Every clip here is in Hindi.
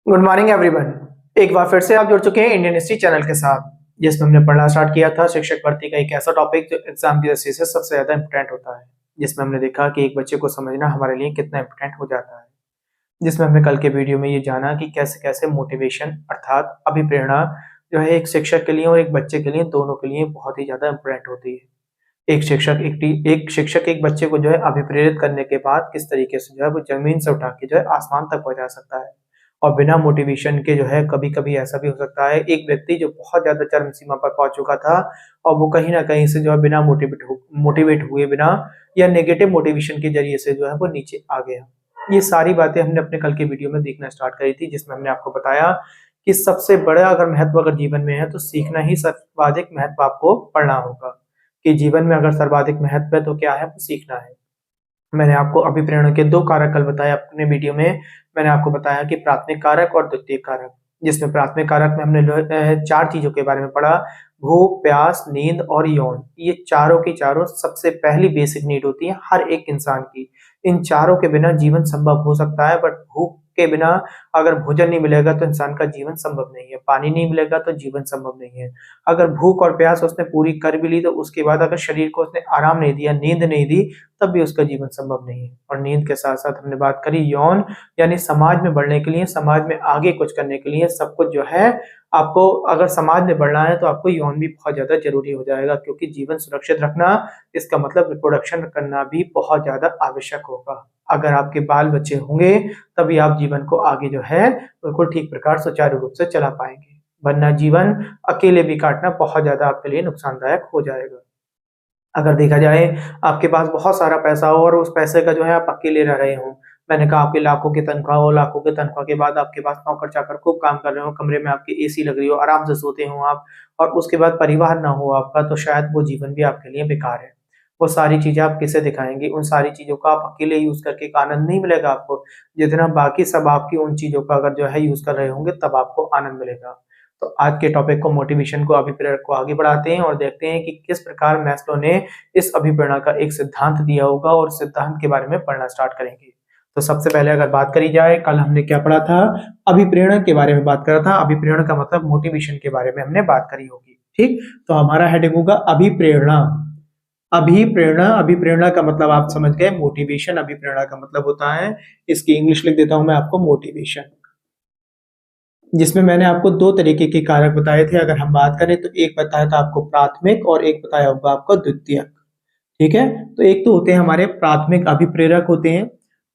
Good morning everyone. एक बार फिर से आप जुड़ चुके हैं इंडियन हिस्ट्री चैनल के साथ, जिसमें हमने पढ़ना स्टार्ट किया था शिक्षक भर्ती का एक ऐसा टॉपिक जो एग्जाम की दृष्टि से सबसे ज्यादा इंपोर्टेंट होता है, जिसमें हमने देखा कि एक बच्चे को समझना हमारे लिए कितना इंपोर्टेंट हो जाता है। जिसमें हमने कल के वीडियो में ये जाना कि कैसे कैसे मोटिवेशन अर्थात अभिप्रेरणा जो है एक शिक्षक के लिए और एक बच्चे के लिए दोनों के लिए बहुत ही ज्यादा इंपोर्टेंट होती है। एक शिक्षक एक बच्चे को जो है अभिप्रेरित करने के बाद किस तरीके से जो है वो जमीन से उठा के जो है आसमान तक पहुंचा सकता है। और बिना मोटिवेशन के जो है कभी-कभी ऐसा भी हो सकता है एक व्यक्ति जो बहुत ज़्यादा चरम सीमा पर पहुँच चुका था और वो कहीं न कहीं से जो है बिना मोटिवेट हुए बिना या नेगेटिव मोटिवेशन के ज़रिए से जो है वो नीचे आ गया। ये सारी बातें हमने अपने कल के वीडियो में देखना स्टार्ट करी थी, जिसमें हमने आपको बताया कि सबसे बड़ा अगर महत्व अगर जीवन में है तो सीखना ही सर्वाधिक महत्व आपको पढ़ना होगा। कि जीवन में अगर सर्वाधिक महत्व है तो क्या है? वो सीखना है। मैंने आपको अभिप्रेरणा के 2 कारक कल बताए अपने वीडियो में। मैंने आपको बताया कि प्राथमिक कारक और द्वितीयक कारक, जिसमें प्राथमिक कारक में हमने 4 चीज़ों के बारे में पढ़ा, भूख, प्यास, नींद और यौन। ये चारों की चारों सबसे पहली बेसिक नीड होती है हर एक इंसान की। इन चारों के बिना जीवन संभव हो सकता है, बट भूख के बिना अगर भोजन नहीं मिलेगा तो इंसान का जीवन संभव नहीं है, पानी नहीं मिलेगा तो जीवन संभव नहीं है। अगर भूख और प्यास उसने पूरी कर भी ली तो उसके बाद अगर शरीर को उसने आराम नहीं दिया, नींद नहीं दी, तब भी उसका जीवन संभव नहीं है। और नींद के साथ-साथ हमने बात करी यौन, यानी समाज में बढ़ने के लिए, समाज में आगे कुछ करने के लिए सब कुछ जो है आपको अगर समाज में बढ़ना है तो आपको यौन भी बहुत ज़्यादा ज़रूरी हो जाएगा, क्योंकि जीवन सुरक्षित रखना इसका मतलब रिप्रोडक्शन करना भी बहुत ज़्यादा आवश्यक होगा। अगर आपके बाल-बच्चे होंगे तभी आप जीवन को आगे जो है बिल्कुल ठीक प्रकार सुचारू रूप से चला पाएँगे, वरना जीवन अकेले भी काटना बहुत ज़्यादा आपके लिए नुकसानदायक हो जाएगा। अगर देखा जाए आपके पास बहुत सारा पैसा हो और उस पैसे का जो है आप अकेले रह रहे हों। मैंने कहा आपकी लाखों की तनख्वाह हो, लाखों की तनख्वाह के बाद आपके पास नौकर-चाकर खूब काम कर रहे हो, कमरे में आपकी एसी लग रही हो, आराम से सोते हो आप और उसके बाद परिवार ना हो आपका, तो शायद वो जीवन भी आपके लिए बेकार है। वो सारी चीज़ें आप किसे दिखाएँगे? उन सारी चीज़ों का आप अकेले यूज़ करके एक आनंद नहीं मिलेगा आपको, जितना बाकी सब आपकी उन चीज़ों का अगर जो है यूज़ कर रहे होंगे तब आपको आनंद मिलेगा। तो आज के टॉपिक को मोटिवेशन को अभिप्रेरक को आगे बढ़ाते हैं और देखते हैं कि किस प्रकार मैस्लो ने इस अभिप्रेरणा का एक सिद्धांत दिया होगा और सिद्धांत के बारे में पढ़ना स्टार्ट करेंगे। तो सबसे पहले अगर बात करी जाए, कल हमने क्या पढ़ा था? अभिप्रेरणा के बारे में बात करा था। अभिप्रेरणा का मतलब मोटिवेशन के बारे में हमने बात करी होगी। ठीक, तो हमारा हेडिंग होगा अभिप्रेरणा। अभिप्रेरणा, अभिप्रेरणा का मतलब आप समझ गए, मोटिवेशन। अभिप्रेरणा का मतलब होता है, इसकी इंग्लिश लिख देता हूं मैं आपको, मोटिवेशन। जिसमें मैंने आपको 2 तरीके के कारक बताए थे। अगर हम बात करें तो एक बताया था आपको प्राथमिक और एक बताया होगा आपको द्वितीयक। ठीक है? तो एक तो होते हैं हमारे प्राथमिक अभिप्रेरक होते हैं।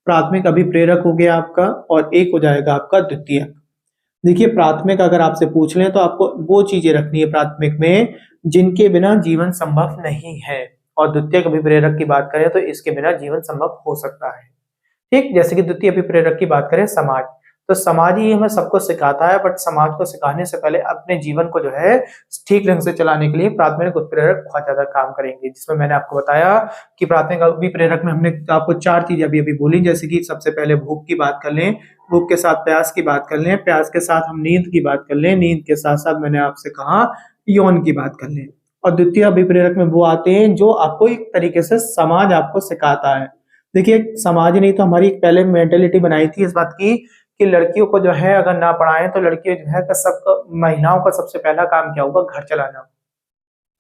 प्राथमिक अभिप्रेरक हो गया आपका और एक हो जाएगा आपका द्वितीयक। देखिए प्राथमिक अगर आपसे पूछ लें तो आपको वो चीज़ें रखनी है प्राथमिक में जिनके बिना जीवन संभव नहीं है, और द्वितीयक अभिप्रेरक की बात करें तो इसके बिना जीवन संभव हो सकता है। ठीक, जैसे कि द्वितीय अभिप्रेरक की बात करें समाज, तो समाज ही हमें सबको सिखाता है, बट समाज को सिखाने से पहले अपने जीवन को जो है ठीक ढंग से चलाने के लिए प्राथमिक उत्प्रेरक बहुत ज्यादा काम करेंगे। जिसमें मैंने आपको बताया कि प्राथमिक अभिप्रेरक में हमने आपको 4 चीजें अभी अभी बोली, जैसे कि सबसे पहले भूख की बात कर लें, भूख के साथ प्यास की बात कर लें, प्यास के साथ हम नींद की बात कर लें, नींद के साथ साथ मैंने आपसे कहा यौन की बात कर लें। और द्वितीय अभिप्रेरक में वो आते हैं जो आपको एक तरीके से समाज आपको सिखाता है। देखिए समाज नहीं तो हमारी पहले मेंटेलिटी बनाई थी इस बात की कि लड़कियों को जो है अगर ना पढ़ाएं तो लड़कियों जो है सब महिलाओं का सबसे पहला काम क्या होगा? घर चलाना।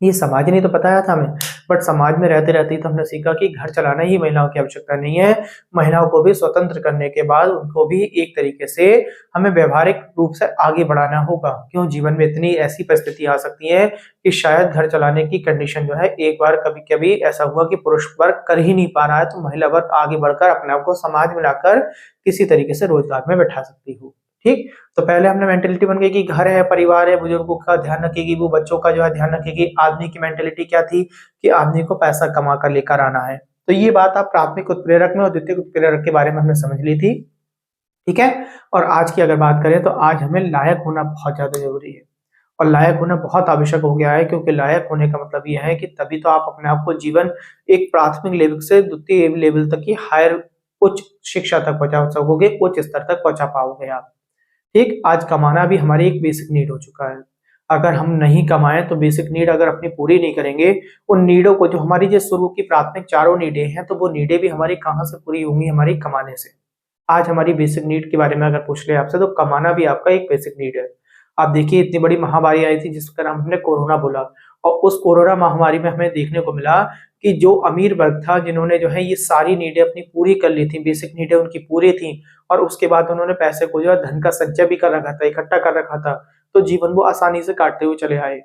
ये समाज ने तो बताया था हमें, बट समाज में रहते रहते ही तो हमने सीखा कि घर चलाना ही महिलाओं की आवश्यकता नहीं है। महिलाओं को भी स्वतंत्र करने के बाद उनको भी एक तरीके से हमें व्यवहारिक रूप से आगे बढ़ाना होगा। क्यों? जीवन में इतनी ऐसी परिस्थिति आ सकती है कि शायद घर चलाने की कंडीशन जो है एक बार कभी कभी ऐसा हुआ कि पुरुष वर्ग कर ही नहीं पा रहा है, तो महिला वर्ग आगे बढ़कर अपने आप को समाज में लाकर किसी तरीके से रोजगार में बैठा सकती हो। ठीक, तो पहले हमने मेंटेलिटी बन गई कि घर है, परिवार है, बुजुर्गों का ध्यान रखेगी, वो बच्चों का जो है ध्यान रखेगी। आदमी की मेंटेलिटी क्या थी कि आदमी को पैसा कमा कर लेकर आना है। तो ये बात आप प्राथमिक उत्प्रेरक में और द्वितीयक उत्प्रेरक के बारे में हमने समझ ली थी। ठीक है, और आज की अगर बात करें तो आज हमें लायक होना बहुत ज्यादा जरूरी है और लायक होना बहुत आवश्यक हो गया है, क्योंकि लायक होने का मतलब यह है कि तभी तो आप अपने आप को जीवन एक प्राथमिक लेवल से द्वितीय लेवल तक की हायर उच्च शिक्षा तक पहुंचा सकोगे, उच्च स्तर तक पहुंचा पाओगे आप। ठीक, आज कमाना भी हमारी एक बेसिक नीड हो चुका है। अगर हम नहीं कमाएँ तो बेसिक नीड अगर अपनी पूरी नहीं करेंगे, उन नीडों को जो हमारी जो शुरू की प्राथमिक चारों नीडें हैं, तो वो नीडें भी हमारी कहाँ से पूरी होंगी? हमारी कमाने से। आज हमारी बेसिक नीड के बारे में अगर पूछ ले आपसे, तो कमाना भी आपका एक बेसिक नीड है। आप देखिए, इतनी बड़ी महामारी आई थी जिसका नाम हमने कोरोना बोला, और उस कोरोना महामारी में हमें देखने को मिला कि जो अमीर वर्ग था, जिन्होंने जो है ये सारी नीडें अपनी पूरी कर ली थी, बेसिक नीडें उनकी पूरी थी, और उसके बाद उन्होंने पैसे को जो है धन का संचय भी कर रखा था, इकट्ठा कर रखा था, तो जीवन वो आसानी से काटते हुए चले आए।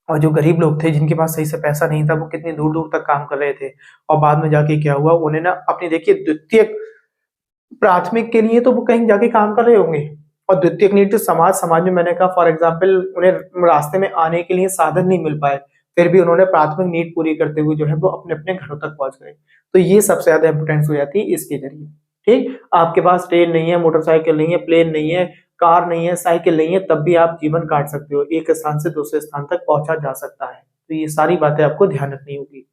और जो गरीब लोग थे, जिनके पास सही से पैसा नहीं था, वो कितनी दूर दूर तक काम कर रहे थे, और बाद में जाके क्या हुआ, उन्हें ना अपनी देखिए द्वितीय प्राथमिक के लिए तो वो कहीं जाके काम कर रहे होंगे, और द्वितीयक नीड तो समाज में मैंने कहा फॉर एग्जाम्पल उन्हें रास्ते में आने के लिए साधन नहीं मिल पाए, फिर भी उन्होंने प्राथमिक नीड पूरी करते हुए जो है वो अपने अपने घरों तक पहुंच गए। तो ये सबसे ज्यादा इंपोर्टेंस हो जाती है इसके जरिए। ठीक, आपके पास ट्रेन नहीं है, मोटरसाइकिल नहीं है, प्लेन नहीं है, कार नहीं है, साइकिल नहीं है, तब भी आप जीवन काट सकते हो, एक स्थान से दूसरे स्थान तक पहुंचा जा सकता है। तो ये सारी बातें आपको ध्यान रखनी होगी।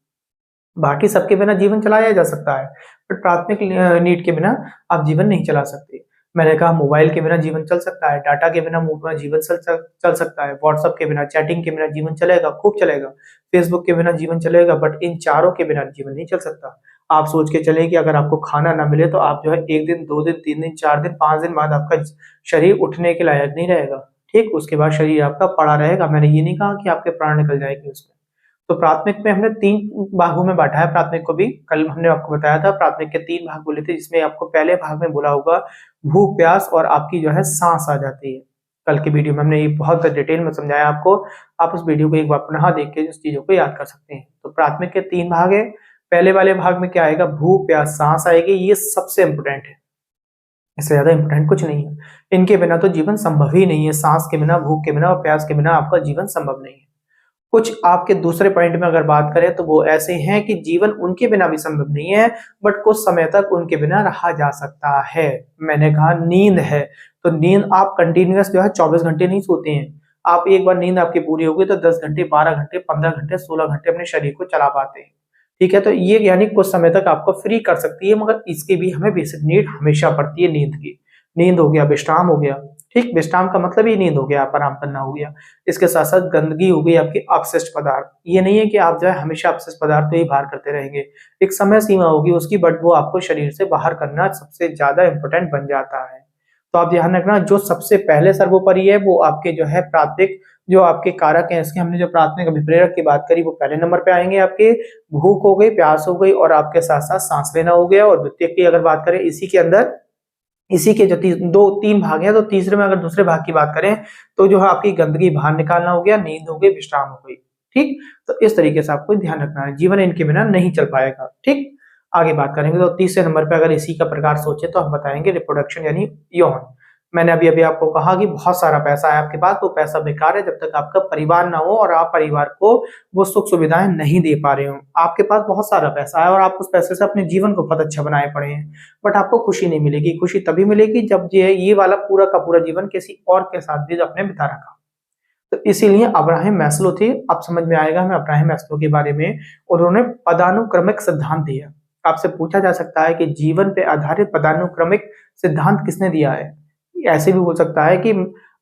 बाकी सबके बिना जीवन चलाया जा सकता है, बट प्राथमिक नीड के बिना आप जीवन नहीं चला सकते। मैंने कहा मोबाइल के बिना जीवन चल सकता है, डाटा के बिना जीवन चल सकता है, व्हाट्सएप के बिना, चैटिंग के बिना जीवन चलेगा, खूब चलेगा, फेसबुक के बिना जीवन चलेगा, बट इन चारों के बिना जीवन नहीं चल सकता। आप सोच के चले कि अगर आपको खाना ना मिले तो आप जो है 1 दिन, 2 दिन, 3 दिन, 4 दिन, 5 दिन बाद आपका शरीर उठने के लायक नहीं रहेगा। ठीक, उसके बाद शरीर आपका पड़ा रहेगा। मैंने ये नहीं कहा कि आपके प्राण निकल जाएंगे उसमें। तो प्राथमिक में हमने 3 भागों में बाँटा है प्राथमिक को भी। कल हमने आपको बताया था प्राथमिक के 3 भाग बोले थे, जिसमें आपको पहले भाग में बोला होगा भूख, प्यास और आपकी जो है साँस आ जाती है। कल की वीडियो में हमने ये बहुत डिटेल में समझाया आपको। आप उस वीडियो को एक बार पुनः देख के उस चीज़ों को याद कर सकते हैं। तो प्राथमिक के 3 भाग हैं। पहले वाले भाग में क्या आएगा? भूख, प्यास, साँस आएगी। ये सबसे इम्पोर्टेंट है। इससे ज़्यादा इम्पोर्टेंट कुछ नहीं है। इनके बिना तो जीवन संभव ही नहीं है। साँस के बिना, भूख के बिना और प्यास के बिना आपका जीवन संभव नहीं है। कुछ आपके दूसरे पॉइंट में अगर बात करें तो वो ऐसे हैं कि जीवन उनके बिना भी संभव नहीं है, बट कुछ समय तक उनके बिना रहा जा सकता है। मैंने कहा नींद है, तो नींद आप कंटिन्यूअस जो है 24 घंटे नहीं सोते हैं। आप एक बार नींद आपकी पूरी हो गई तो 10 घंटे, 12 घंटे, 15 घंटे, 16 घंटे अपने शरीर को चला पाते हैं। ठीक है, तो ये यानी कुछ समय तक आपको फ्री कर सकती है, मगर इसकी भी हमें बेसिक नीड हमेशा पड़ती है नींद की। नींद हो गया, विश्राम हो गया। ठीक, विश्राम का मतलब ही नींद हो गया, आप आराम करना हो गया। इसके साथ-साथ गंदगी हो गई आपकी, अपशिष्ट पदार्थ। ये नहीं है कि आप जो है हमेशा अपशिष्ट पदार्थ को ही बाहर करते रहेंगे। एक समय सीमा होगी उसकी, बट वो आपको शरीर से बाहर करना सबसे ज़्यादा इम्पोर्टेंट बन जाता है। तो आप ध्यान रखना, जो सबसे पहले सर्वोपरि है वो आपके जो है प्राथमिक जो आपके कारक हैं, इसके हमने जो प्राथमिक अभिप्रेरक की बात करी वो पहले नंबर पे आएँगे आपके। भूख हो गई, प्यास हो गई और आपके साथ-साथ साँस लेना हो गया। और द्वितीयक की अगर बात करें इसी के अंदर, इसी के जो 2-3 भाग हैं, तो तीसरे में अगर दूसरे भाग की बात करें तो जो है आपकी गंदगी बाहर निकालना हो गया, नींद हो गई, विश्राम हो गई। ठीक? तो इस तरीके से आपको ध्यान रखना है, जीवन इनके बिना नहीं चल पाएगा। ठीक? आगे बात करेंगे तो तीसरे नंबर पे अगर इसी का प्रकार सोचे तो हम बताएंगे रिप्रोडक्शन यानी यौन। मैंने अभी-अभी आपको कहा कि बहुत सारा पैसा है आपके पास, वो पैसा बेकार है जब तक आपका परिवार ना हो और आप परिवार को वो सुख-सुविधाएँ नहीं दे पा रहे हो। आपके पास बहुत सारा पैसा है और आप उस पैसे से अपने जीवन को बहुत अच्छा बनाए पड़े हैं, बट आपको खुशी नहीं मिलेगी। खुशी तभी मिलेगी जब ये वाला पूरा का पूरा जीवन किसी और के साथ भी आपने बिता रखा। तो इसीलिए अब्राहम मैस्लो थे, अब समझ में आएगा हमें अब्राहम मैस्लो के बारे में। उन्होंने पदानुक्रमिक सिद्धांत दिया। आपसे पूछा जा सकता है कि जीवन पे आधारित पदानुक्रमिक सिद्धांत किसने दिया है? ऐसे भी हो सकता है कि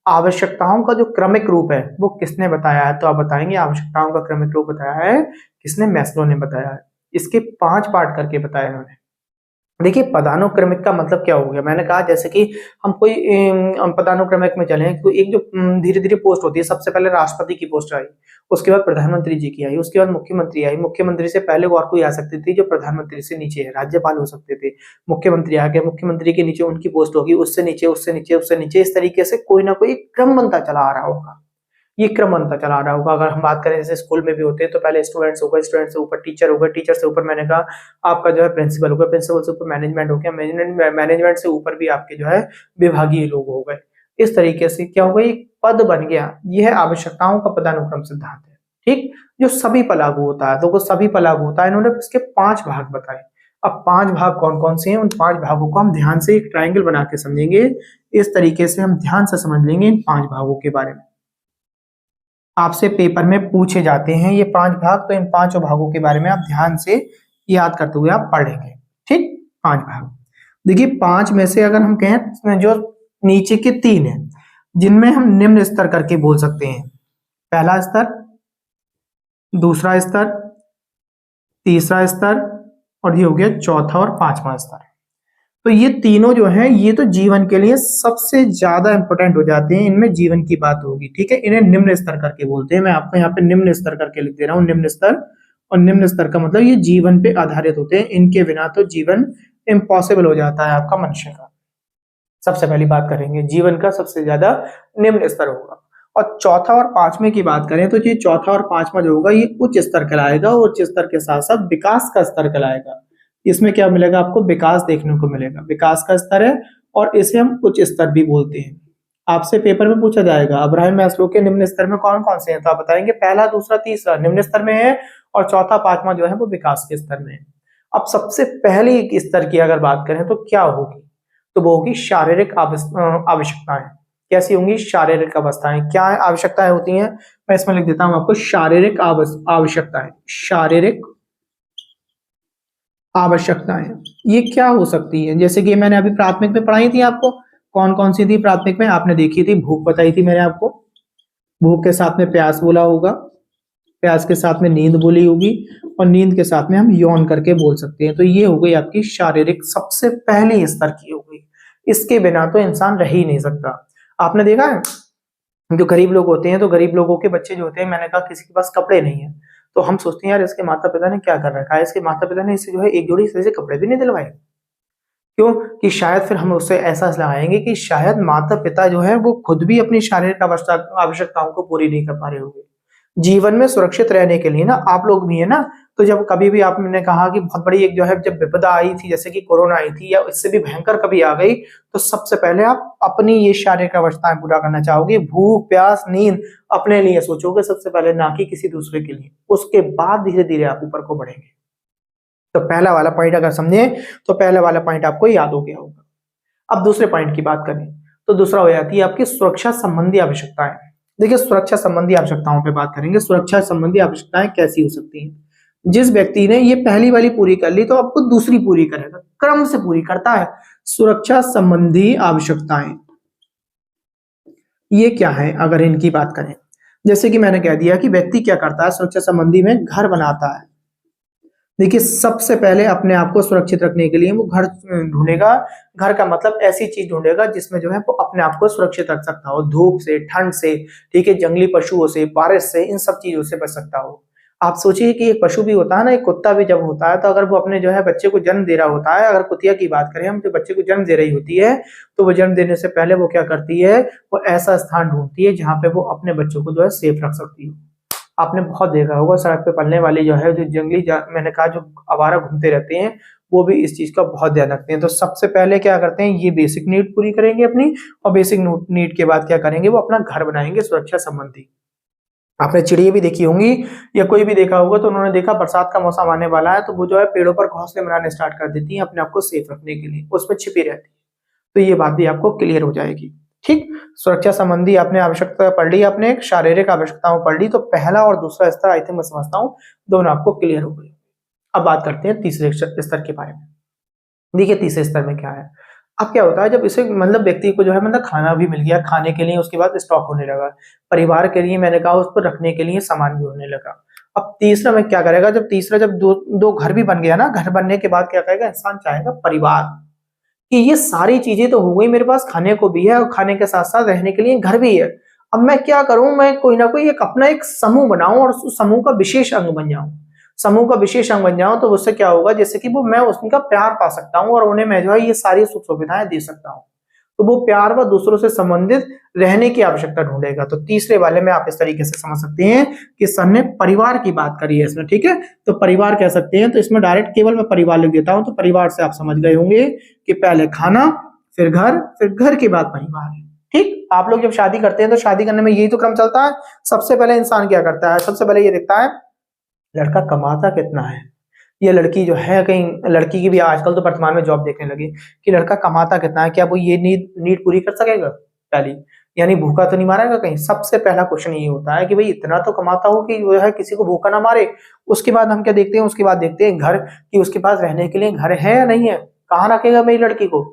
आवश्यकताओं का जो क्रमिक रूप है वो किसने बताया है? तो आप बताएंगे आवश्यकताओं का क्रमिक रूप बताया है किसने? मैस्लो ने बताया है। इसके 5 पार्ट करके बताया इन्होंने। देखिए पदानुक्रमिक का मतलब क्या हो गया? मैंने कहा जैसे कि हम कोई पदानुक्रमिक में चले तो एक जो धीरे-धीरे पोस्ट होती है, सबसे पहले राष्ट्रपति की पोस्ट आई, उसके बाद प्रधानमंत्री जी की आई, उसके बाद मुख्यमंत्री आई, मुख्यमंत्री से पहले और कोई आ सकती थी जो प्रधानमंत्री से नीचे है, राज्यपाल हो सकते थे। मुख्यमंत्री आ गए, मुख्यमंत्री के नीचे उनकी पोस्ट होगी, उससे नीचे, उससे नीचे, उससे नीचे, इस तरीके से कोई ना कोई क्रम बनता चला आ रहा होगा। ये क्रम बनता चला आ रहा होगा। अगर हम बात करें जैसे स्कूल में भी होते हैं तो पहले स्टूडेंट्स होगा, स्टूडेंट से ऊपर टीचर होगा, टीचर से ऊपर मैंने कहा आपका जो है प्रिंसिपल होगा, प्रिंसिपल से ऊपर मैनेजमेंट हो गया, मैनेजमेंट से ऊपर भी आपके जो है विभागीय लोग हो गए। इस तरीके से क्या होगा, एक पद बन गया। यह है आवश्यकताओं का पदानुक्रम सिद्धांत है। ठीक, जो सभी पर लागू होता है, तो वो सभी पर लागू होता है। इन्होंने इसके 5 भाग बताए। अब 5 भाग कौन कौन से हैं, उन 5 भागों को हम ध्यान से एक ट्रायंगल बना के समझेंगे। इस तरीके से हम ध्यान से समझ लेंगे इन 5 भागों के बारे में। आपसे पेपर में पूछे जाते हैं ये 5 भाग, तो इन 5 भागों के बारे में आप ध्यान से याद करते हुए आप पढ़ेंगे। ठीक, 5 भाग। देखिए 5 में से अगर हम कहें इसमें जो नीचे के 3 हैं, जिनमें हम निम्न स्तर करके बोल सकते हैं। पहला स्तर, दूसरा स्तर, तीसरा स्तर और ये हो गया चौथा और 5वां स्तर। तो ये तीनों जो हैं ये तो जीवन के लिए सबसे ज्यादा इंपॉर्टेंट हो जाते हैं, इनमें जीवन की बात होगी, ठीक है। इन्हें निम्न स्तर करके बोलते हैं, मैं आपको यहाँ पे निम्न स्तर करके लिख दे रहा हूँ, निम्न स्तर। और निम्न स्तर का मतलब ये जीवन पे आधारित होते हैं, इनके बिना तो जीवन इम्पॉसिबल हो जाता है आपका मनुष्य का। सबसे पहली बात करेंगे जीवन का सबसे ज्यादा निम्न स्तर होगा। और चौथा और पांचवें की बात करें तो ये चौथा और पांचवा जो होगा ये उच्च स्तर कहलाएगा, उच्च स्तर के साथ साथ विकास का स्तर कहलाएगा। इसमें क्या मिलेगा आपको, विकास देखने को मिलेगा, विकास का स्तर है और इसे हम उच्च स्तर भी बोलते हैं। आपसे पेपर में पूछा जाएगा अब्राहम मास्लो के निम्न स्तर में कौन कौन से हैं, तो आप बताएंगे पहला दूसरा तीसरा निम्न स्तर में है और चौथा पांचवा जो है वो विकास के स्तर में है। अब सबसे पहले एक स्तर की अगर बात करें तो क्या होगी, तो वो होगी शारीरिक आवश्यकताएं। कैसी होंगी, शारीरिक अवस्थाएं, क्या आवश्यकताएं होती हैं, मैं इसमें लिख देता हूं आपको शारीरिक आवश्यकताएं। शारीरिक आवश्यकताएं ये क्या हो सकती है, जैसे कि मैंने अभी प्राथमिक में पढ़ाई थी आपको, कौन कौन सी थी प्राथमिक में, आपने देखी थी, भूख बताई थी मैंने आपको, भूख के साथ में प्यास बोला होगा, प्यास के साथ में नींद बोली होगी और नींद के साथ में हम यौन करके बोल सकते हैं। तो ये हो गई आपकी शारीरिक सबसे पहले स्तर की हो गई, इसके बिना तो इंसान रह ही नहीं सकता। आपने देखा है जो गरीब लोग होते हैं, तो गरीब लोगों के बच्चे जो होते हैं, मैंने कहा किसी के पास कपड़े नहीं है तो हम सोचते हैं यार इसके माता पिता ने क्या कर रखा है, इसके माता पिता ने इसे जो है एक जोड़ी सही से कपड़े भी नहीं दिलवाए। क्यों, कि शायद फिर हम उससे एहसास लगाएंगे कि शायद माता पिता जो है वो खुद भी अपनी शारीरिक आवश्यकताओं को पूरी नहीं कर पा रहे होंगे। जीवन में सुरक्षित रहने के लिए ना आप लोग भी है ना, तो जब कभी भी आपने कहा कि बहुत बड़ी एक जो है जब विपदा आई थी, जैसे कि कोरोना आई थी या इससे भी भयंकर कभी आ गई, तो सबसे पहले आप अपनी ये शारीरिक अवस्थाएं पूरा करना चाहोगे, भूख प्यास नींद अपने लिए सोचोगे सबसे पहले, ना कि किसी दूसरे के लिए। उसके बाद धीरे धीरे आप ऊपर को बढ़ेंगे। तो पहला वाला पॉइंट अगर समझे तो पहला वाला पॉइंट आपको याद हो गया होगा। अब दूसरे पॉइंट की बात करें तो दूसरा हो जाती है आपकी सुरक्षा संबंधी आवश्यकताएं। देखिए सुरक्षा संबंधी आवश्यकताओं पे बात करेंगे, सुरक्षा संबंधी आवश्यकताएं कैसी हो सकती हैं। जिस व्यक्ति ने ये पहली वाली पूरी कर ली तो आपको दूसरी पूरी करेगा, क्रम से पूरी करता है। सुरक्षा संबंधी आवश्यकताएं ये क्या है, अगर इनकी बात करें, जैसे कि मैंने कह दिया कि व्यक्ति क्या करता है सुरक्षा संबंधी में, घर बनाता है। देखिए सबसे पहले अपने आप को सुरक्षित रखने के लिए वो घर ढूंढेगा। घर का मतलब ऐसी चीज ढूंढेगा जिसमें जो है वो अपने आप को सुरक्षित रख सकता हो, धूप से, ठंड से, ठीक है, जंगली पशुओं से, बारिश से, इन सब चीजों से बच सकता हो। आप सोचिए कि एक पशु भी होता है ना, एक कुत्ता भी जब होता है तो अगर वो अपने जो है बच्चे को जन्म दे रहा होता है, अगर कुतिया की बात करें हम, जो बच्चे को जन्म दे रही होती है, तो वो जन्म देने से पहले वो क्या करती है, वो ऐसा स्थान ढूंढती है जहां पे वो अपने बच्चों को जो है सेफ रख सकती है। आपने बहुत देखा होगा सड़क पे पलने वाली जो है जो मैंने कहा जो आवारा घूमते रहते हैं, वो भी इस चीज का बहुत ध्यान रखते हैं। तो सबसे पहले क्या करते हैं, ये बेसिक नीड पूरी करेंगे अपनी, और बेसिक नीड के बाद क्या करेंगे, वो अपना घर बनाएंगे सुरक्षा संबंधी। आपने चिड़िया भी देखी होंगी या कोई भी देखा होगा तो उन्होंने देखा बरसात का मौसम आने वाला है तो वो जो है पेड़ों पर घोंसले बनाने स्टार्ट कर देती है अपने आप को सेफ रखने के लिए, उसमें छिपी रहती है। तो ये बात भी आपको क्लियर हो जाएगी। ठीक, सुरक्षा संबंधी आपने आवश्यकता पढ़ ली, आपने एक शारीरिक आवश्यकताओं पढ़ ली, तो पहला और दूसरा स्तर आई थिंक मैं समझता हूँ दोनों आपको क्लियर हो गई। अब बात करते हैं तीसरे स्तर के बारे में। देखिए तीसरे स्तर में क्या है, अब क्या होता है जब इसे मतलब व्यक्ति को जो है मतलब खाना भी मिल गया, खाने के लिए उसके बाद स्टॉक होने लगा, परिवार के लिए मैंने कहा उसको रखने के लिए सामान भी होने लगा। अब तीसरा में क्या करेगा, जब तीसरा जब दो घर भी बन गया ना, घर बनने के बाद क्या करेगा इंसान, चाहेगा परिवार, कि ये सारी चीजें तो हो गई मेरे पास, खाने को भी है और खाने के साथ साथ रहने के लिए घर भी है। अब मैं क्या करूं, मैं कोई ना कोई एक अपना एक समूह बनाऊं और उस समूह का विशेष अंग बन जाऊं। समूह का विशेष अंग बन जाऊं तो उससे क्या होगा, जैसे कि वो मैं उनका प्यार पा सकता हूं और उन्हें मैं जो है ये सारी सुख सुविधाएं दे सकता हूं। तो वो प्यार व दूसरों से संबंधित रहने की आवश्यकता ढूंढेगा। तो तीसरे वाले में आप इस तरीके से समझ सकते हैं कि सर ने परिवार की बात करी है इसमें, ठीक है, तो परिवार कह सकते हैं। तो इसमें डायरेक्ट केवल मैं परिवार लिख देता हूं, तो परिवार से आप समझ गए होंगे कि पहले खाना, फिर घर के बाद परिवार है। ठीक, आप लोग जब शादी करते हैं तो शादी करने में यही तो क्रम चलता है। सबसे पहले इंसान क्या करता है, सबसे पहले ये देखता है लड़का कमाता कितना है, ये लड़की जो है, कहीं लड़की की भी आजकल तो वर्तमान में जॉब देखने लगी कि लड़का कमाता कितना है, क्या वो ये नीड पूरी कर सकेगा पहली, यानी भूखा तो नहीं मारेगा कहीं। सबसे पहला क्वेश्चन ये होता है कि भाई इतना तो कमाता हो कि वो है किसी को भूखा ना मारे। उसके बाद हम क्या देखते हैं, उसके बाद देखते हैं घर, कि उसके पास रहने के लिए घर है या नहीं है, कहाँ रखेगा मेरी लड़की को।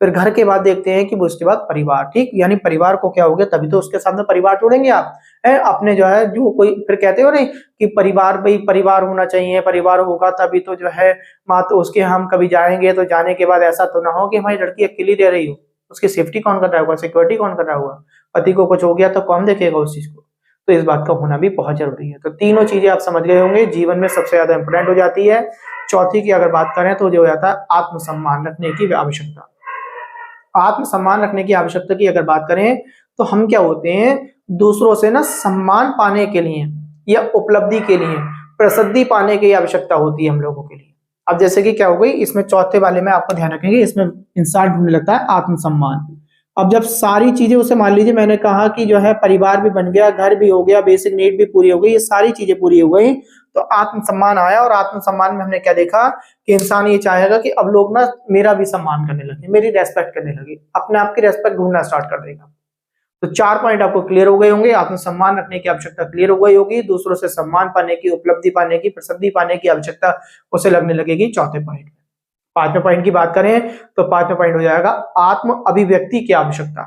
फिर घर के बाद देखते हैं कि वो उसके बाद परिवार, ठीक, यानी परिवार को क्या हो गया, तभी तो उसके सामने परिवार जोड़ेंगे आप। है अपने जो है जो कोई फिर कहते हो नहीं कि परिवार भाई परिवार होना चाहिए, परिवार होगा तभी तो जो है माँ तो उसके हम कभी जाएंगे तो जाने के बाद ऐसा तो ना हो कि हमारी लड़की अकेली रह रही हो, उसकी सेफ्टी कौन कर रहा होगा, सिक्योरिटी कौन कर रहा होगा, पति को कुछ हो गया तो कौन देखेगा उस चीज को। तो इस बात का होना भी बहुत जरूरी है। तो तीनों चीजें आप समझ गए होंगे, जीवन में सबसे ज्यादा इंपोर्टेंट हो जाती है। चौथी की अगर बात करें तो जो हो जाता है आत्मसम्मान रखने की आवश्यकता। आत्मसम्मान रखने की आवश्यकता की अगर बात करें तो हम क्या होते हैं, दूसरों से ना सम्मान पाने के लिए या उपलब्धि के लिए, प्रसिद्धि पाने की आवश्यकता होती है हम लोगों के लिए। अब जैसे कि क्या हो गई इसमें चौथे वाले में आपको ध्यान रखेंगे, इसमें इंसान ढूंढने लगता है आत्मसम्मान। अब जब सारी चीजें उसे मान लीजिए मैंने कहा कि जो है परिवार भी बन गया, घर भी हो गया, बेसिक नीड भी पूरी हो गई, ये सारी चीजें पूरी हो गई, तो आत्मसम्मान आया। और आत्मसम्मान में हमने क्या देखा कि इंसान ये चाहेगा कि अब लोग ना मेरा भी सम्मान करने लगे, मेरी रेस्पेक्ट करने लगे, अपने आप की रेस्पेक्ट ढूंढना स्टार्ट कर देगा। तो 4 पॉइंट आपको क्लियर हो गए होंगे, आत्मसम्मान रखने की आवश्यकता क्लियर हो गई होगी, दूसरों से सम्मान पाने की, उपलब्धि पाने की, प्रसिद्धि पाने की आवश्यकता उसे लगने लगेगी चौथे पॉइंट में। पांचवें पॉइंट की बात करें तो पांचवें पॉइंट हो जाएगा आत्म अभिव्यक्ति की आवश्यकता।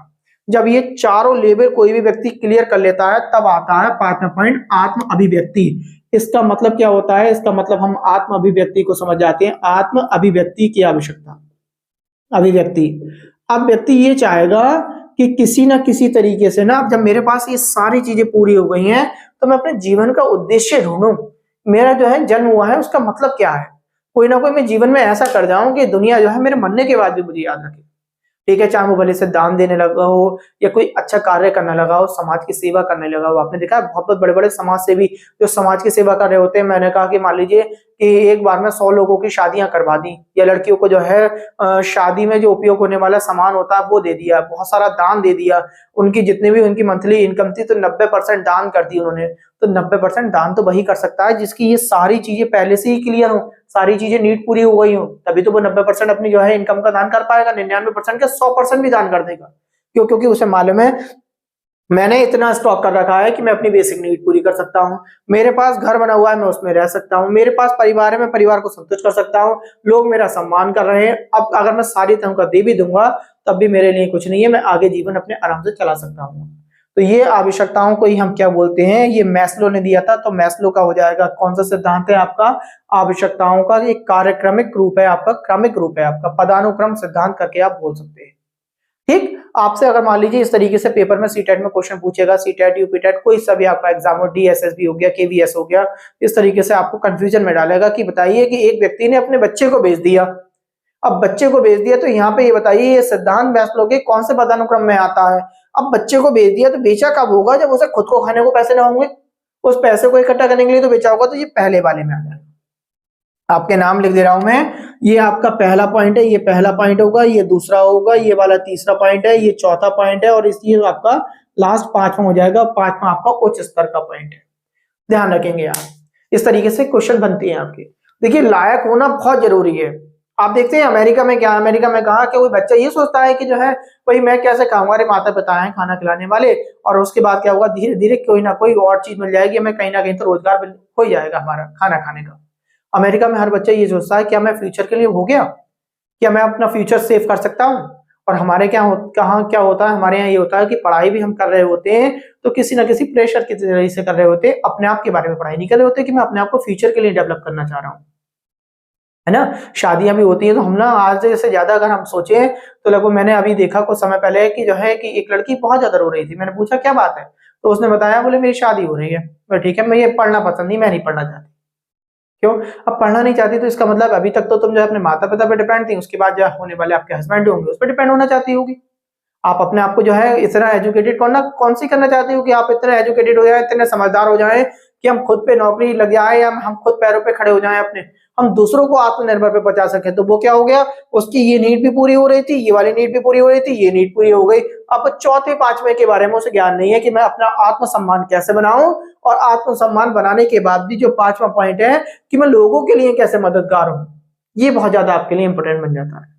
जब ये चारों लेवल कोई भी व्यक्ति क्लियर कर लेता है तब आता है पांचवें पॉइंट आत्म अभिव्यक्ति। इसका मतलब क्या होता है, इसका मतलब हम आत्म अभिव्यक्ति को समझ जाते हैं, आत्म अभिव्यक्ति की आवश्यकता। अभिव्यक्ति, अब व्यक्ति ये चाहेगा कि किसी ना किसी तरीके से ना जब मेरे पास ये सारी चीजें पूरी हो गई हैं तो मैं अपने जीवन का उद्देश्य ढूंढूं, मेरा जो है जन्म हुआ है उसका मतलब क्या है, कोई ना कोई मैं जीवन में ऐसा कर जाऊं कि दुनिया जो है मेरे मरने के बाद भी मुझे याद रखे। ठीक है, चाहे वो भले से दान देने लगा हो या कोई अच्छा कार्य करने लगा हो, समाज की सेवा करने लगा हो। आपने देखा है बहुत बहुत बड़े बड़े समाज सेवी जो समाज की सेवा कर रहे होते हैं, मैंने कहा कि मान लीजिए कि एक बार में 100 लोगों की शादियां करवा दी, या लड़कियों को जो है शादी में जो उपयोग होने वाला सामान होता है वो दे दिया, बहुत सारा दान दे दिया, उनकी जितनी भी उनकी मंथली इनकम थी तो 90% दान कर दी उन्होंने। तो 90% दान तो वही कर सकता है जिसकी ये सारी चीजें पहले से ही क्लियर हो, सारी चीजें नीट पूरी हो गई हो, तभी तो वो 90% अपनी जो है इनकम का दान कर पाएगा। 99% क्या 100% भी दान कर देगा। क्यों? क्योंकि उसे मालूम है मैंने इतना स्टॉक कर रखा है कि मैं अपनी बेसिक नीड पूरी कर सकता हूँ, मेरे पास घर बना हुआ है मैं उसमें रह सकता हूँ, मेरे पास परिवार है मैं परिवार को संतुष्ट कर सकता हूँ, लोग मेरा सम्मान कर रहे हैं। अब अगर मैं सारी तनख्वाह दे भी दूंगा तब भी मेरे लिए कुछ नहीं है, मैं आगे जीवन अपने आराम से चला सकता हूँ। तो ये आवश्यकताओं को ही हम क्या बोलते हैं, ये मैस्लो ने दिया था। तो मैस्लो का हो जाएगा कौन सा सिद्धांत है आपका, आवश्यकताओं का एक कार्यक्रमिक रूप है आपका, क्रमिक रूप है आपका, पदानुक्रम सिद्धांत करके आप बोल सकते हैं। ठीक, आपसे अगर मान लीजिए इस तरीके से पेपर में सीटेट में क्वेश्चन पूछेगा, सीटेट यूपीटेट कोई सा भी आपका एग्जाम हो, डीएसएसबी हो गया, केवीएस हो गया, इस तरीके से आपको कंफ्यूजन में डालेगा कि बताइए कि एक व्यक्ति ने अपने बच्चे को भेज दिया, अब बच्चे को भेज दिया तो यहाँ पे ये बताइए ये सिद्धांत मैस्लो के कौन से पदानुक्रम में आता है। अब बच्चे को भेज दिया तो बेचा कब होगा, जब उसे खुद को खाने को पैसे ना होंगे, उस पैसे को इकट्ठा करने के लिए तो बेचा होगा। तो ये पहले वाले में आ जाएगा, आपके नाम लिख दे रहा हूं मैं, ये आपका पहला पॉइंट है, ये पहला पॉइंट होगा, ये दूसरा होगा, ये वाला तीसरा पॉइंट है, ये चौथा पॉइंट है, और ये आपका लास्ट पांचवा हो जाएगा। पांचवा आपका उच्च स्तर का पॉइंट है, ध्यान रखेंगे आप। इस तरीके से क्वेश्चन बनती है आपके। देखिए लायक होना बहुत जरूरी है। आप देखते हैं अमेरिका में क्या, अमेरिका में कहा कि कोई बच्चा ये सोचता है कि जो है भाई मैं कैसे खाऊंगा, अरे माता पिता है खाना खिलाने वाले, और उसके बाद क्या होगा धीरे धीरे कोई ना कोई और चीज मिल जाएगी, हमें कहीं ना कहीं तो रोजगार हो जाएगा हमारा खाना खाने का। अमेरिका में हर बच्चा ये सोचता है क्या मैं फ्यूचर के लिए हो गया, क्या मैं अपना फ्यूचर सेव कर सकता हूँ। और हमारे कहाँ क्या होता है, हमारे यहाँ ये होता है कि पढ़ाई भी हम कर रहे होते हैं तो किसी ना किसी प्रेशर की तरह से कर रहे होते हैं, अपने आप के बारे में पढ़ाई नहीं कर रहे होते कि मैं अपने आप को फ्यूचर के लिए डेवलप करना चाह रहा हूँ, है ना। शादियां भी होती है तो हम ना आज से ज्यादा अगर हम सोचे तो लगभग मैंने अभी देखा कुछ समय पहले कि जो है कि एक लड़की बहुत ज्यादा रो रही थी, मैंने पूछा क्या बात है, तो उसने बताया बोले मेरी शादी हो रही है। ठीक है, मैं ये पढ़ना पसंद नहीं, मैं नहीं पढ़ना चाहती। क्यों? अब पढ़ना नहीं चाहती तो इसका मतलब अभी तक तो तुम जो अपने माता पिता पे डिपेंड थी, उसके बाद जो होने वाले आपके हस्बैंड होंगे उस पर डिपेंड होना चाहती होगी। आप अपने आप को जो है इतना एजुकेटेड कौन सी करना चाहती हो कि आप इतने एजुकेटेड हो जाए, इतने समझदार हो जाए कि हम खुद पे नौकरी लग जाए, या हम खुद पैरों पे खड़े हो जाएं, अपने हम दूसरों को आत्मनिर्भर पे पहुंचा सके। तो वो क्या हो गया, उसकी ये नीड भी पूरी हो रही थी, ये वाली नीड भी पूरी हो रही थी, ये नीड पूरी हो गई। अब चौथे पांचवे के बारे में उसे ज्ञान नहीं है कि मैं अपना आत्मसम्मान कैसे बनाऊं, और आत्मसम्मान बनाने के बाद भी जो पांचवा पॉइंट है कि मैं लोगों के लिए कैसे मददगार हूं, ये बहुत ज्यादा आपके लिए इंपोर्टेंट बन जाता है।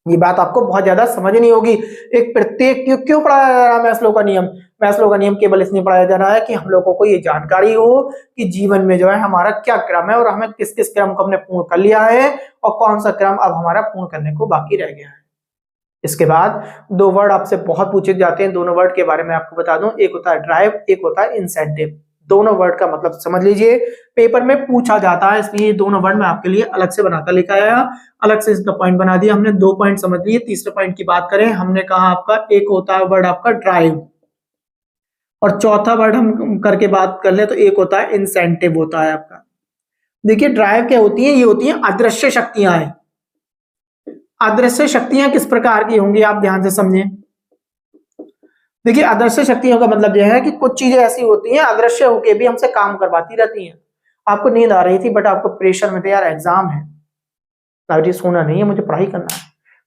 ये बात आपको बहुत ज्यादा समझनी होगी। एक प्रत्येक क्यों पढ़ाया जा रहा है मैस्लो का नियम, मैस्लो का नियम केवल इसलिए पढ़ाया जा रहा है कि हम लोगों को ये जानकारी हो कि जीवन में जो है हमारा क्या क्रम है, और हमें किस किस क्रम को हमने पूर्ण कर लिया है और कौन सा क्रम अब हमारा पूर्ण करने को बाकी रह गया है। इसके बाद दो वर्ड आपसे बहुत पूछे जाते हैं, दोनों वर्ड के बारे में आपको बता दूं, एक होता है ड्राइव, एक होता है इंसेंटिव। दोनों वर्ड का मतलब समझ लीजिए, पेपर में पूछा जाता है, इसलिए ये दोनों वर्ड मैं आपके लिए अलग से बनाकर लेकर आया, अलग से इसका पॉइंट बना दिया हमने। 2 पॉइंट समझ लिए। तीसरे पॉइंट की बात करें, हमने कहा आपका एक होता है वर्ड आपका ड्राइव, और चौथा वर्ड हम करके बात कर ले तो एक होता है इंसेंटिव होता है आपका। देखिए ड्राइव क्या होती है, ये होती है अदृश्य शक्तियां हैं। अदृश्य शक्तियां किस प्रकार की होंगी आप ध्यान से समझें। देखिए अदृश्य शक्तियों का मतलब यह है कि कुछ चीजें ऐसी होती हैं अदृश्य होके भी हमसे काम करवाती रहती हैं। आपको नींद आ रही थी बट आपको प्रेशर में थे, यार एग्जाम है, अभी सोना नहीं है, मुझे पढ़ाई करना है,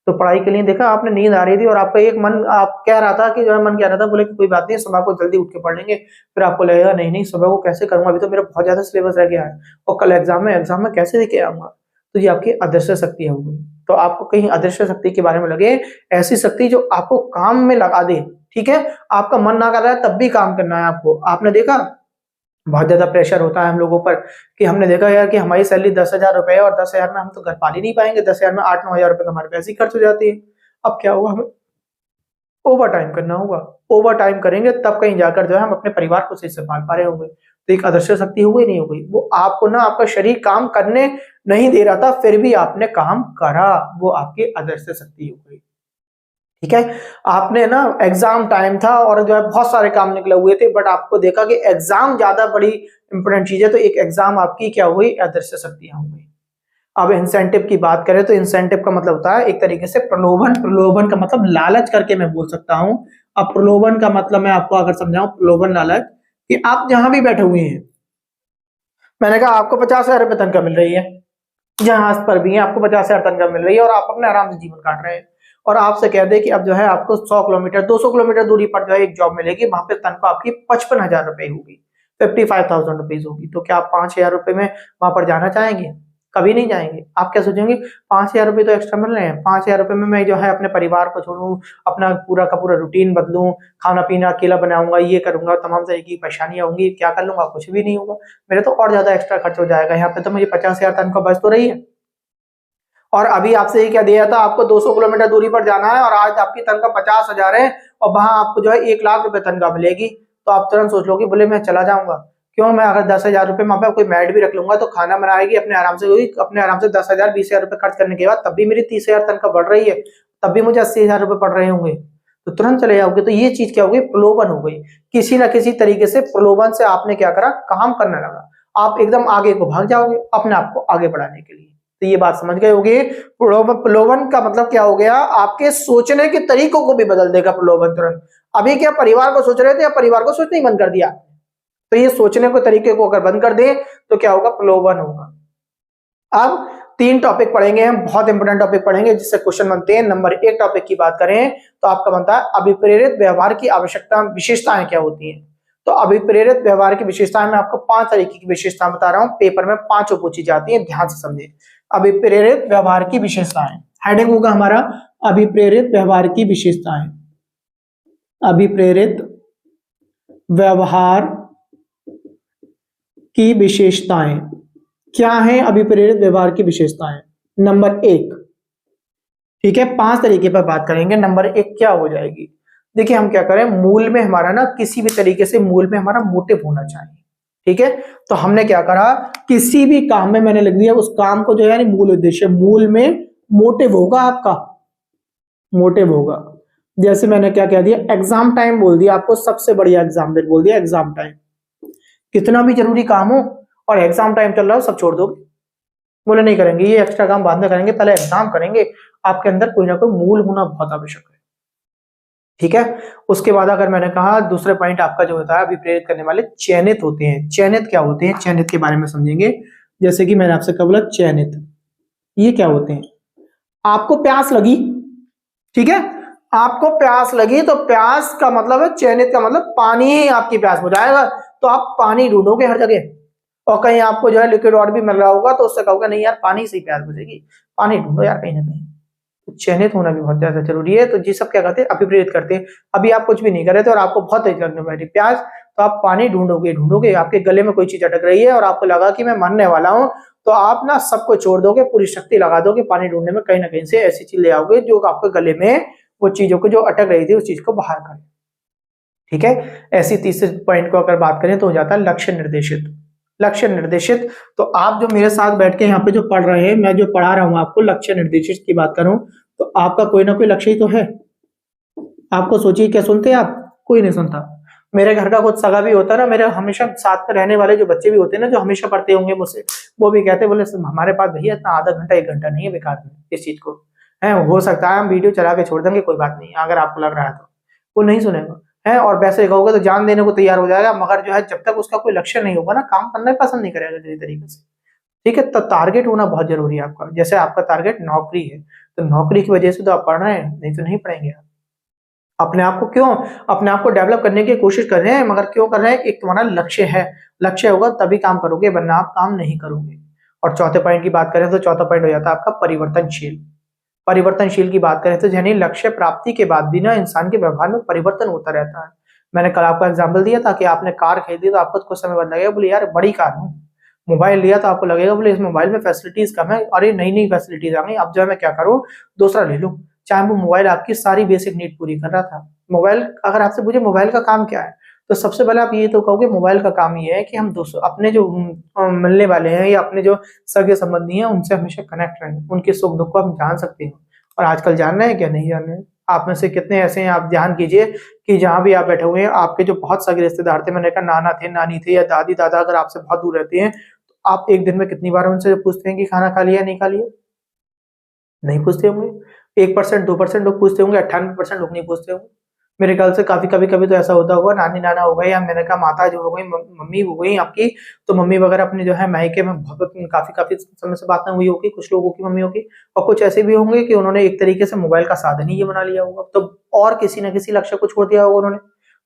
तो पढ़ाई के लिए देखा आपने नींद आ रही थी और आपका एक मन आप कह रहा था कि जो है मन कह रहा था, बोले कि कोई बात नहीं सुबह को जल्दी उठ के पढ़ लेंगे, फिर आपको लगेगा नहीं नहीं सुबह को कैसे करूंगा, अभी तो मेरा बहुत ज्यादा सिलेबस रह गया है और कल एग्जाम में कैसे लेके आऊंगा। तो ये आपकी अदृश्य शक्ति हो गई। तो आपको कहीं अदृश्य शक्ति के बारे में लगे, ऐसी शक्ति जो आपको काम में लगा दे, ठीक है, आपका मन ना कर रहा है तब भी काम करना है आपको। आपने देखा बहुत ज्यादा प्रेशर होता है हम लोगों पर कि हमने देखा यार कि हमारी सैलरी 10,000 रुपए है और 10,000 में हम तो घर पाल ही नहीं पाएंगे, 10,000 में 8-9 हजार रुपए हमारे पैसे ही खर्च हो जाती है। अब क्या होगा, हमें ओवर टाइम करना होगा, ओवर टाइम करेंगे तब कहीं जाकर जो है हम अपने परिवार को सही से पाल पा रहे होंगे। तो एक अदृश्य शक्ति हो गई नहीं हो गई, वो आपको ना आपका शरीर काम करने नहीं दे रहा था फिर भी आपने काम करा, वो आपकी अदृश्य शक्ति हो गई। ठीक है, आपने ना एग्जाम टाइम था और जो है बहुत सारे काम निकले हुए थे बट आपको देखा कि एग्जाम ज्यादा बड़ी इंपॉर्टेंट चीज है, तो एक एग्जाम आपकी क्या हुई, अदृश्य शक्तियां हो गई। अब इंसेंटिव की बात करें तो इंसेंटिव का मतलब होता है एक तरीके से प्रलोभन, प्रलोभन का मतलब लालच करके मैं बोल सकता हूं। अब प्रलोभन का मतलब मैं आपको अगर समझाऊं, प्रलोभन लालच, कि आप जहां भी बैठे हुए हैं, मैंने कहा आपको 50,000 रुपए तनख्वाह मिल रही है, जहाज पर भी है आपको 50,000 तनख्वाह मिल रही है और आप अपने आराम से जीवन काट रहे हैं, और आपसे कह दे कि अब जो है आपको 100 किलोमीटर 200 किलोमीटर दूरी पर जो है एक जॉब मिलेगी, वहां पे तनख्वाह आपकी 55,000 रुपए होगी, 55,000 रुपीज होगी। तो क्या आप 5,000 रुपए में वहां पर जाना चाहेंगे? कभी नहीं जाएंगे। आप क्या सोचेंगे, 5,000 रुपए तो एक्स्ट्रा मिल रहे हैं, 5,000 रुपए में मैं जो है अपने परिवार को छोड़ूं, अपना पूरा का पूरा रूटीन बदलूं, खाना पीना अकेला बनाऊंगा, ये करूंगा, तमाम तरह की परेशानियां होंगी, क्या कर लूंगा, कुछ भी नहीं होगा, मेरे तो और ज्यादा एक्स्ट्रा खर्च हो जाएगा, यहाँ पे तो मुझे 50,000 तनख्वाह बच तो रही है, और अभी आपसे ये क्या दिया था, आपको 200 किलोमीटर दूरी पर जाना है और आज आपकी तनख्वाह 50,000 है और वहां आपको जो है 1 लाख रुपए तनख्वाह मिलेगी, तो आप तुरंत सोच लोगे, बोले मैं चला जाऊंगा। क्यों, मैं अगर 10,000 रुपए वहां पे कोई मैड भी रख लूंगा तो खाना बनाएगी अपने आराम से, हुई अपने आराम से 10,000 20,000 रुपए खर्च करने के बाद तब भी मेरी 30,000 तनख्वाह बढ़ रही है, तब भी मुझे 80,000 रुपए पड़ रहे होंगे, तो तुरंत चले जाओगे। तो ये चीज क्या हो गई, प्रलोभन हो गई। किसी ना किसी तरीके से प्रलोभन से आपने क्या करा, काम करने लगा, आप एकदम आगे को भाग जाओगे अपने आप को आगे बढ़ाने के लिए। तो ये बात समझ गए होगी, प्रलोभन का मतलब क्या हो गया, आपके सोचने के तरीकों को भी बदल देगा प्रलोभन तुरंत। अभी क्या परिवार को सोच रहे थे या परिवार को सोचना ही बंद कर दिया, तो ये सोचने के तरीके को अगर बंद कर दे तो क्या होगा, प्रलोभन होगा। अब 3 टॉपिक पढ़ेंगे हम, बहुत इंपोर्टेंट टॉपिक पढ़ेंगे जिससे क्वेश्चन बनते हैं। नंबर 1 टॉपिक की बात करें तो आपका बनता है अभिप्रेरित व्यवहार की आवश्यकता विशेषताएं क्या होती हैं। तो अभिप्रेरित व्यवहार की विशेषताएं मैं आपको 5 तरीके की विशेषताएं बता रहा हूं, पेपर में 5 पूछी जाती है, ध्यान से समझिए। अभिप्रेरित व्यवहार की विशेषताएं, हेडिंग होगा हमारा अभिप्रेरित व्यवहार की विशेषताएं। अभिप्रेरित व्यवहार की विशेषताएं क्या है, अभिप्रेरित व्यवहार की विशेषताएं। नंबर 1, ठीक है, 5 तरीके पर बात करेंगे। नंबर 1 क्या हो जाएगी, देखिए हम क्या करें, मूल में हमारा ना किसी भी तरीके से मूल में हमारा मोटिव होना चाहिए, ठीक है। तो हमने क्या करा, किसी भी काम में मैंने लिख दिया उस काम को जो है यानी मूल उद्देश्य, मूल में मोटिव होगा आपका, मोटिव होगा। जैसे मैंने क्या कह दिया, एग्जाम टाइम बोल दिया, आपको सबसे बढ़िया एग्जाम्पल बोल दिया, एग्जाम टाइम। कितना भी जरूरी काम हो और एग्जाम टाइम चल रहा हो, सब छोड़ दोगे, बोले नहीं करेंगे, ये एक्स्ट्रा काम बाद में करेंगे, पहले एग्जाम करेंगे। आपके अंदर कोई ना कोई मूल होना बहुत आवश्यक है, ठीक है। उसके बाद अगर मैंने कहा दूसरे पॉइंट आपका जो होता है अभिप्रेरित करने वाले चयनित होते हैं। चयनित क्या होते हैं, चयनित के बारे में समझेंगे। जैसे कि मैंने आपसे कहा बोला चयनित, ये क्या होते हैं, आपको प्यास लगी, ठीक है, आपको प्यास लगी तो प्यास का मतलब है, चयनित का मतलब पानी ही आपकी प्यास बुझाएगा, तो आप पानी ढूंढोगे हर जगह, और कहीं आपको जो है लिक्विड वाटर भी मिल रहा होगा तो उससे कहोगे नहीं यार पानी से ही प्यास बुझेगी, पानी ढूंढो यार कहीं ना कहीं। तो चयनित होना भी बहुत ज्यादा जरूरी है। तो जी सब क्या करते हैं, अभिप्रेरित करते हैं। अभी आप कुछ भी नहीं कर रहे थे और आपको बहुत तेज लगने वाली प्यास, तो आप पानी ढूंढोगे ढूंढोगे, आपके गले में कोई चीज अटक रही है और आपको लगा कि मैं मरने वाला हूं, तो आप ना सबको छोड़ दोगे, पूरी शक्ति लगा दोगे पानी ढूंढने में, कहीं ना कहीं से ऐसी चीज ले आओगे जो आपके गले में वो चीजों को जो अटक रही थी उस चीज को बाहर करें। ठीक है, ऐसी तीसरे पॉइंट को अगर बात करें तो हो जाता है लक्ष्य निर्देशित। लक्ष्य निर्देशित, तो आप जो मेरे साथ बैठ के यहाँ पे जो पढ़ रहे हैं, मैं जो पढ़ा रहा हूँ आपको, लक्ष्य निर्देशित की बात करूं तो आपका कोई ना कोई लक्ष्य ही तो है। आपको सोचिए, क्या सुनते हैं आप? कोई नहीं सुनता। मेरे घर का कुछ सगा भी होता है ना, मेरे हमेशा साथ में रहने वाले जो बच्चे भी होते हैं ना, जो हमेशा पढ़ते होंगे मुझसे, वो भी कहते हैं, बोले हमारे पास भैया इतना आधा घंटा 1 घंटा नहीं है बेकार में इस चीज को है, हो सकता है हम वीडियो चला के छोड़ देंगे, कोई बात नहीं अगर आपको लग रहा है तो। वो नहीं सुनेगा है, और वैसे कहोगे तो जान देने को तैयार हो जाएगा, मगर जो है जब तक उसका कोई लक्ष्य नहीं होगा ना, काम करना ही पसंद नहीं करेगा किसी तरीके से। ठीक है, तो टारगेट होना बहुत जरूरी है आपका। जैसे आपका टारगेट नौकरी है, तो नौकरी की वजह से तो आप पढ़ रहे हैं, नहीं तो नहीं पढ़ेंगे आप। अपने आप को क्यों, अपने आप को डेवलप करने की कोशिश कर रहे हैं, मगर क्यों कर रहे हैं? एक तुम्हारा लक्ष्य है, लक्ष्य होगा तभी काम करोगे, वरना आप काम नहीं करोगे। और चौथे पॉइंट की बात करें तो चौथा पॉइंट हो जाता है आपका परिवर्तनशील। परिवर्तनशील की बात करें तो यानी लक्ष्य प्राप्ति के बाद भी ना इंसान के व्यवहार में परिवर्तन होता रहता है। मैंने कल आपको एग्जाम्पल दिया था कि आपने कार खरीदी तो आपको कुछ समय बाद लगेगा, बोले यार बड़ी कार हूँ। मोबाइल लिया तो आपको लगेगा, बोले इस मोबाइल में फैसिलिटीज कम है, अरे नई नई फैसिलिटीज आ गई, अब जो है मैं क्या करूँ, दूसरा ले लूँ। चाहे वो मोबाइल आपकी सारी बेसिक नीड पूरी कर रहा था। मोबाइल, अगर आपसे पूछे मोबाइल का काम क्या है, तो सबसे पहले आप ये तो कहोगे मोबाइल का काम ये है कि हम दोस्तों अपने जो मिलने वाले हैं या अपने जो सगे संबंधी हैं उनसे हमेशा कनेक्ट रहें, उनके सुख दुख को हम जान सकते हैं। और आजकल जान रहे हैं क्या नहीं जान रहे हैं? आप में से कितने ऐसे हैं, आप ध्यान कीजिए कि जहां भी आप बैठे हुए हैं, आपके जो बहुत सगे रिश्तेदार थे, मैंने कहा नाना थे, नानी थे या दादी दादा, अगर आपसे बहुत दूर रहते हैं तो आप एक दिन में कितनी बार उनसे पूछते हैं कि खाना खा लिया नहीं खा लिया? नहीं पूछते होंगे। 1% 2% लोग पूछते होंगे, 98% लोग नहीं पूछते होंगे। मेरे ख्याल से काफी कभी कभी तो ऐसा होता होगा, नानी नाना हो गए या मैंने कहा माता जो हो गई, मम्मी हो गई आपकी, तो मम्मी वगैरह अपने जो है मायके में बहुत काफी काफी समय से बात नहीं हुई होगी कुछ लोगों की मम्मियों की, और कुछ ऐसे भी होंगे कि उन्होंने एक तरीके से मोबाइल का साधन ही ये बना लिया होगा, तो और किसी न किसी लक्ष्य को छोड़ दिया होगा उन्होंने,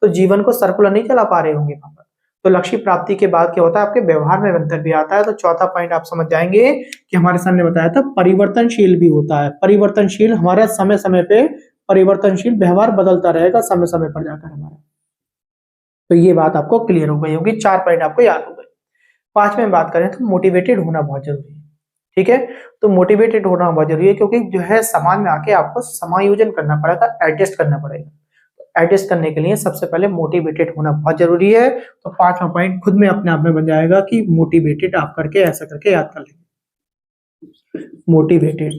तो जीवन को सर्कुलर नहीं चला पा रहे होंगे वहां पर। तो लक्ष्य प्राप्ति के बाद क्या होता है, आपके व्यवहार में अंतर भी आता है। तो चौथा पॉइंट आप समझ जाएंगे कि हमारे सामने बताया था परिवर्तनशील भी होता है। परिवर्तनशील हमारा समय समय पे परिवर्तनशील व्यवहार बदलता रहेगा समय समय पर जाकर हमारा। तो ये बात आपको क्लियर हो गई होगी, 4 पॉइंट आपको याद हो गए। पांचवें में बात करें तो मोटिवेटेड होना बहुत जरूरी है। ठीक है, तो मोटिवेटेड होना बहुत जरूरी है, क्योंकि जो है समाज में आके आपको समायोजन करना पड़ेगा, एडजस्ट करना पड़ेगा। एडजस्ट करने के लिए सबसे पहले मोटिवेटेड होना बहुत जरूरी है। तो पांचवा पॉइंट खुद में अपने आप में बन जाएगा कि मोटिवेटेड आप करके ऐसा करके याद कर लेंगे, मोटिवेटेड।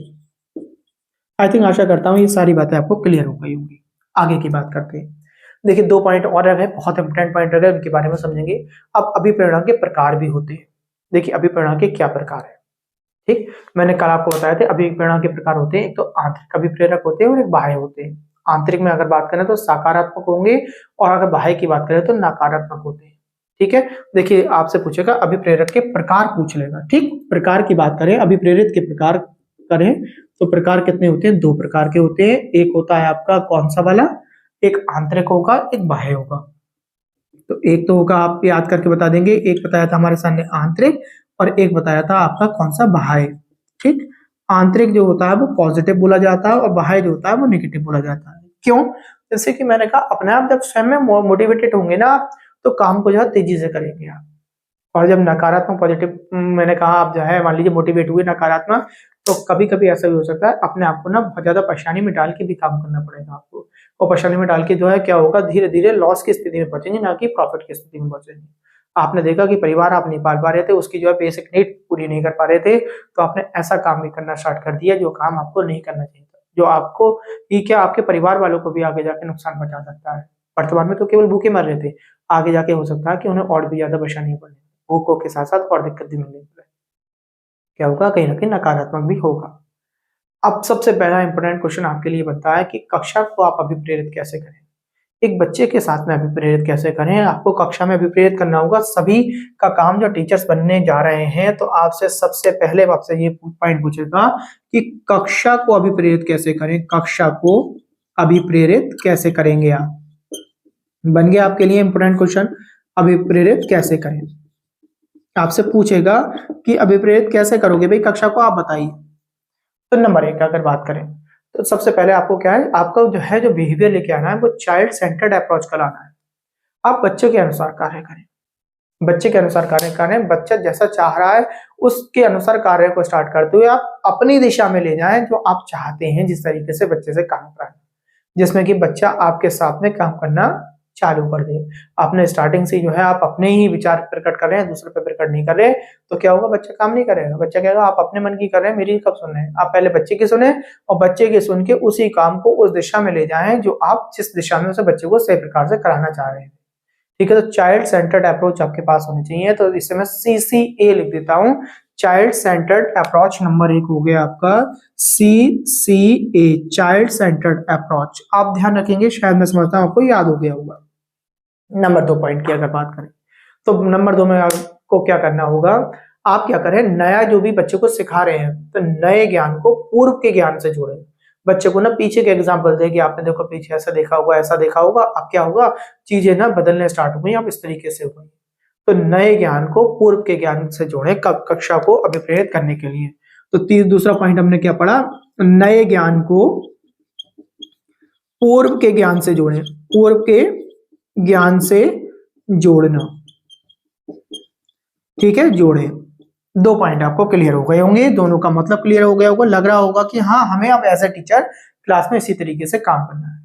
आई थिंक, आशा करता हूँ ये सारी बातें आपको क्लियर हो गई होंगी। आगे की बात करते हैं। देखिए 2 पॉइंट और है, बहुत इंपॉर्टेंट पॉइंट है, उनके बारे में समझेंगे। अब अभिप्रेरणा के प्रकार भी होते हैं। देखिए अभिप्रेरणा के क्या प्रकार है, ठीक, मैंने कल आपको बताया था अभिप्रेरणा के प्रकार होते हैं। एक तो आंतरिक अभिप्रेरक होते हैं और एक बाह्य होते हैं। आंतरिक में अगर बात करें तो सकारात्मक होंगे, और अगर बाह्य की बात करें तो नकारात्मक होते हैं। ठीक है, देखिए आपसे पूछेगा अभिप्रेरक के प्रकार पूछ लेगा। ठीक, प्रकार की बात करें, अभिप्रेरित के प्रकार करें तो प्रकार कितने होते हैं? 2 प्रकार के होते हैं। एक होता है आपका कौन सा वाला, एक आंतरिक होगा, एक बाह्य होगा। तो एक तो होगा, आप याद करके बता देंगे, एक बताया था हमारे सामने आंतरिक, और एक बताया था आपका कौन सा, बाह्य। ठीक, आंतरिक जो होता है वो पॉजिटिव बोला जाता है, और बाह्य जो होता है वो नेगेटिव बोला जाता है। क्यों? जैसे कि मैंने कहा, अपने आप जब स्वयं में मोटिवेटेड होंगे ना, तो काम को जो है तेजी से करेंगे आप। और जब नकारात्मक पॉजिटिव, मैंने कहा आप जो है मान लीजिए मोटिवेट हुए नकारात्मक, तो कभी कभी ऐसा भी हो सकता है अपने आप को ना बहुत ज्यादा परेशानी में डाल के भी काम करना पड़ेगा आपको, और परेशानी में डाल के जो है क्या होगा, धीरे धीरे लॉस की स्थिति में पहुंचेंगे, ना कि प्रॉफिट की स्थिति में पहुंचेंगे। आपने देखा कि परिवार आप नहीं पाल पा रहे थे, उसकी जो है बेसिक नीड पूरी नहीं कर पा रहे थे, तो आपने ऐसा काम भी करना स्टार्ट कर दिया जो काम आपको नहीं करना चाहिए था, जो आपको ही क्या आपके परिवार वालों को भी आगे जाके नुकसान पहुंचा सकता है। वर्तमान में तो केवल भूखे मर रहे थे, आगे जाके हो सकता है कि उन्हें और भी ज्यादा परेशानी पड़े, भूखों के साथ साथ और दिक्कत भी मिलने लगे। क्या होगा, कहीं ना कहीं नकारात्मक भी होगा। अब सबसे पहला इंपॉर्टेंट क्वेश्चन आपके लिए बनता है कि कक्षा को आप अभिप्रेरित कैसे करें, एक बच्चे के साथ में अभिप्रेरित कैसे करें। आपको कक्षा में अभिप्रेरित करना होगा, सभी का काम जो टीचर्स बनने जा रहे हैं, तो आपसे सबसे पहले आपसे ये पॉइंट पूछेगा कि कक्षा को अभिप्रेरित कैसे करें, कक्षा को अभिप्रेरित कैसे करेंगे आप। बन गया आपके लिए इंपॉर्टेंट क्वेश्चन, अभिप्रेरित कैसे करें। आपसे पूछेगा कि अभिप्रेरित कैसे करोगे भाई कक्षा को, आप बताइए। तो नंबर 1 अगर बात करें तो सबसे पहले आपको क्या है, आपका जो है जो बिहेवियर लेके आना है वो चाइल्ड सेंटर्ड अप्रोच का लाना है। आप बच्चे के अनुसार कार्य करें, बच्चे के अनुसार कार्य करें, बच्चा जैसा चाह रहा है उसके अनुसार कार्य को स्टार्ट करते हुए आप अपनी दिशा में ले जाएं, जो आप चाहते हैं जिस तरीके से बच्चे से काम कराएं। जिसमें कि बच्चा आपके साथ में काम करना चालू कर दे। आपने स्टार्टिंग से जो है आप अपने ही विचार प्रकट कर रहे हैं, दूसरे पे प्रकट नहीं कर रहे, तो क्या होगा, बच्चा काम नहीं करेगा। बच्चा कहेगा आप अपने मन की कर रहे हैं, मेरी कब सुन रहे हैं। आप पहले बच्चे की सुने और बच्चे की सुन के उसी काम को उस दिशा में ले जाएं जो आप जिस दिशा में उसे बच्चे को सही प्रकार से कराना चाह रहे हैं। ठीक है, तो चाइल्ड सेंटर्ड अप्रोच आपके पास होनी चाहिए। तो इसे मैं CCA लिख देता हूं, चाइल्ड सेंटर्ड अप्रोच नंबर 1 हो गया आपका CCA, चाइल्ड सेंटर्ड अप्रोच। आप ध्यान रखेंगे, शायद मैं समझता हूं आपको याद हो गया होगा। नंबर 2 पॉइंट की अगर बात करें तो नंबर 2 में आपको क्या करना होगा, आप क्या करें, नया जो भी बच्चे को सिखा रहे हैं तो नए ज्ञान को पूर्व के ज्ञान से जोड़ें। बच्चे को ना पीछे के एग्जाम्पल दे कि आपने देखो पीछे ऐसा देखा होगा, ऐसा देखा होगा, अब क्या होगा, चीजें ना बदलने स्टार्ट हो गई, अब इस तरीके से हो गई। तो नए ज्ञान को पूर्व के ज्ञान से जोड़ें कक्षा को अभिप्रेरित करने के लिए। तो दूसरा पॉइंट हमने क्या पढ़ा, नए ज्ञान को पूर्व के ज्ञान से जोड़ें, पूर्व के ज्ञान से जोड़ना। ठीक है, जोड़े। 2 पॉइंट आपको क्लियर हो गए होंगे, दोनों का मतलब क्लियर हो गया होगा, लग रहा होगा कि हाँ हमें अब एज ए टीचर क्लास में इसी तरीके से काम करना है।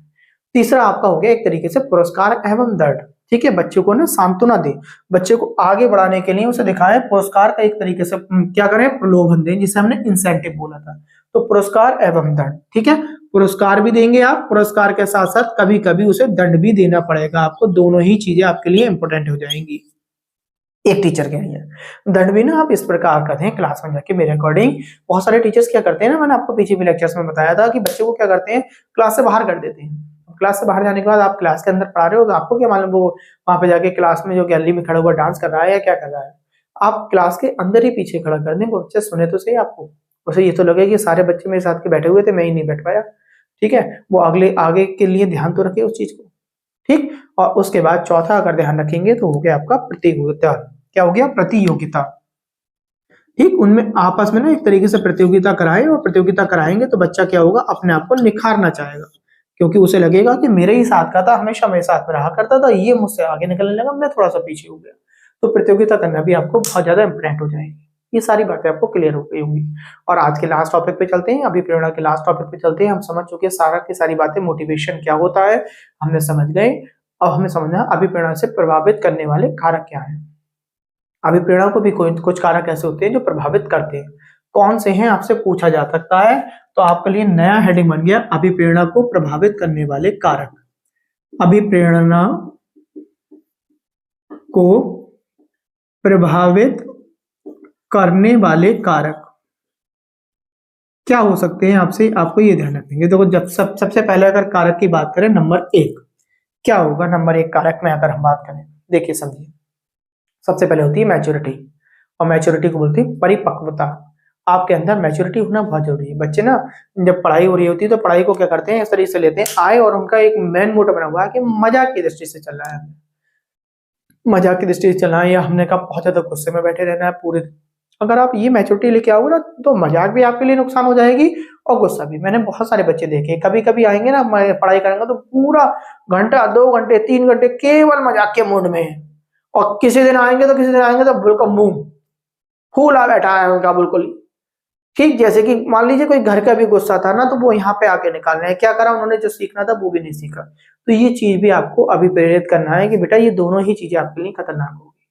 तीसरा आपका हो गया एक तरीके से पुरस्कार एवं दंड। ठीक है, बच्चे को ना सांत्वना दे, बच्चे को आगे बढ़ाने के लिए उसे दिखाएं, पुरस्कार का एक तरीके से क्या करें, प्रलोभन दें, जिसे हमने इंसेंटिव बोला था। तो पुरस्कार एवं दंड, ठीक है, पुरस्कार भी देंगे आप, पुरस्कार के साथ साथ कभी कभी उसे दंड भी देना पड़ेगा आपको। दोनों ही चीजें आपके लिए इंपॉर्टेंट हो जाएंगी एक टीचर के लिए। दंड भी ना आप इस प्रकार करते हैं क्लास में जाके, मेरे अकॉर्डिंग बहुत सारे टीचर्स क्या करते हैं ना, मैंने आपको पीछे भी लेक्चर्स में बताया था कि बच्चे को क्या करते हैं, क्लास से बाहर कर देते हैं। क्लास से बाहर जाने के बाद आप क्लास के अंदर पढ़ा रहे हो तो आपको क्या मालूम वो वहां पे जाके क्लास में जो गैलरी में खड़ा हुआ डांस कर रहा है या क्या कर रहा है। आप क्लास के अंदर ही पीछे खड़ा कर दें, वो बच्चे सुने तो सही आपको, उसे ये तो लगे कि सारे बच्चे मेरे साथ के बैठे हुए थे, मैं ही नहीं बैठ पाया। ठीक है, वो अगले आगे के लिए ध्यान तो रखे उस चीज को। ठीक, और उसके बाद चौथा अगर ध्यान रखेंगे तो हो गया आपका प्रतियोगिता। क्या हो गया, प्रतियोगिता। ठीक, उनमें आपस में ना एक तरीके से प्रतियोगिता कराएं, और प्रतियोगिता कराएंगे तो बच्चा क्या होगा, अपने आप को निखारना चाहेगा, क्योंकि उसे लगेगा कि मेरे ही साथ का था, हमेशा मेरे साथ में रहा करता था, ये मुझसे आगे निकलने लगा, मैं थोड़ा सा पीछे हो गया। तो प्रतियोगिता करना भी आपको बहुत ज्यादा इंपॉर्टेंट हो जाएगी। ये सारी बातें आपको क्लियर हो गई होंगी। और आज के लास्ट टॉपिक पे चलते हैं, अभी प्रेरणा के लास्ट टॉपिक पे चलते हैं। हम समझ चुके हैं सारा की सारी बातें, मोटिवेशन क्या होता है हमने समझ गए। अब हमें समझना है अभिप्रेरणा से प्रभावित करने वाले कारक क्या हैं। अभिप्रेरणा को भी कुछ कारक ऐसे होते हैं जो प्रभावित करते हैं, कौन से हैं आपसे पूछा जा सकता है। तो आपके लिए नया हेडिंग बन गया, अभिप्रेरणा को प्रभावित करने वाले कारक। अभिप्रेरणा को प्रभावित करने वाले कारक क्या हो सकते हैं, आपसे आपको ये ध्यान रखेंगे। देखो जब सबसे पहले अगर कारक की बात करें, नंबर 1 क्या होगा, नंबर 1 कारक में अगर हम बात करें, देखिए समझिए, सबसे पहले होती है मैच्योरिटी, और मैच्योरिटी को बोलते हैं परिपक्वता। आपके अंदर मैच्योरिटी होना बहुत जरूरी है। बच्चे ना जब पढ़ाई हो रही होती है तो पढ़ाई को क्या करते हैं, इस तरीके से लेते हैं आए, और उनका एक मेन मोटिव बना हुआ है कि मजाक की दृष्टि से चल रहा है, मजाक की दृष्टि से चलना है, या हमने कहा बहुत ज्यादा गुस्से में बैठे रहना है पूरे दिन। अगर आप ये मैच्योरिटी लेके आओगे ना तो मजाक भी आपके लिए नुकसान हो जाएगी और गुस्सा भी। मैंने बहुत सारे बच्चे देखे, कभी कभी आएंगे ना पढ़ाई करेंगे तो पूरा घंटा 2 घंटे 3 घंटे केवल मजाक के मूड में है, और किसी दिन आएंगे तो बिल्कुल मुंह फूला बैठा है उनका बिल्कुल। ठीक, जैसे कि मान लीजिए कोई घर का भी गुस्सा था ना तो वो यहाँ पे आके निकाल रहे हैं, क्या करा उन्होंने, जो सीखना था वो भी नहीं सीखा। तो ये चीज भी आपको अभी प्रेरित करना है कि बेटा ये दोनों ही चीजें आपके लिए खतरनाक होगी,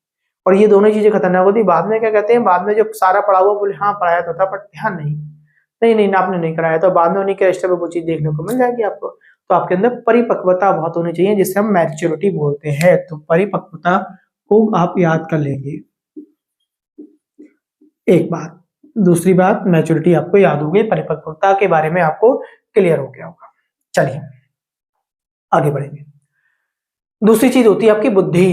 और ये दोनों चीजें खतरनाक होती बाद में क्या कहते हैं, बाद में जब सारा पढ़ा हुआ बोले हाँ पढ़ाया तो था पर ध्यान नहीं आपने नहीं कराया, तो बाद में उन्हीं के रिश्ते में वो चीज देखने को मिल जाएगी आपको। तो आपके अंदर परिपक्वता बहुत होनी चाहिए, जिसे हम मैच्योरिटी बोलते हैं। तो परिपक्वता को आप याद कर लेंगे, एक बात। दूसरी बात, मैच्योरिटी आपको याद हो गई, परिपक्वता के बारे में आपको क्लियर हो गया होगा। चलिए आगे बढ़ेंगे। दूसरी चीज होती है आपकी बुद्धि।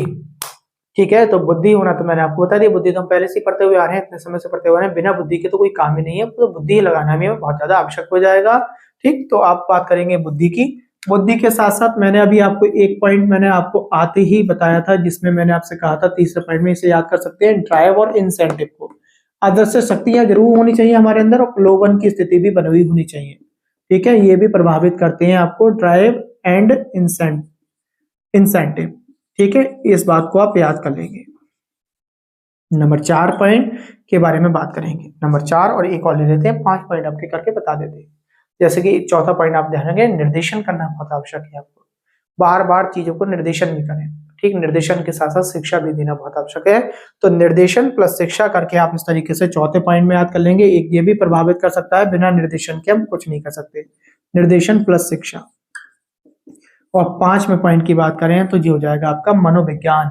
ठीक है, तो बुद्धि होना तो मैंने आपको बता दिया, बुद्धि तो हम पहले से पढ़ते हुए आ रहे हैं, इतने समय से पढ़ते हुए आ रहे हैं, बिना बुद्धि के तो कोई काम ही नहीं है, तो बुद्धि लगाना भी बहुत ज्यादा आवश्यक हो जाएगा। ठीक, तो आप बात करेंगे बुद्धि की। बुद्धि के साथ साथ मैंने अभी आपको एक पॉइंट मैंने आपको आते ही बताया था, जिसमें मैंने आपसे कहा था तीसरे पॉइंट में, इसे याद कर सकते हैं, ड्राइव और इंसेंटिव को। आदर्श शक्तियां जरूर होनी चाहिए हमारे अंदर, और प्रलोभन की स्थिति भी बनी हुई होनी चाहिए। ठीक है, ये भी प्रभावित करते हैं आपको, ड्राइव एंड इंसेंटिव। ठीक है, इस बात को आप याद कर लेंगे। नंबर 4 पॉइंट के बारे में बात करेंगे, नंबर 4 और एक और ले लेते हैं, 5 पॉइंट आपके करके बता देते हैं। जैसे कि चौथा पॉइंट आप ध्यान रखें, निर्देशन करना बहुत आवश्यक है आपको, बार बार चीजों को निर्देशन भी करें, ठीक, निर्देशन के साथ साथ शिक्षा भी देना बहुत आवश्यक है। तो निर्देशन प्लस शिक्षा करके आप इस तरीके से चौथे पॉइंट में याद कर लेंगे। एक ये भी प्रभावित कर सकता है, बिना निर्देशन के हम कुछ नहीं कर सकते, निर्देशन प्लस शिक्षा। और 5वें पॉइंट की बात करें तो ये हो जाएगा आपका मनोविज्ञान।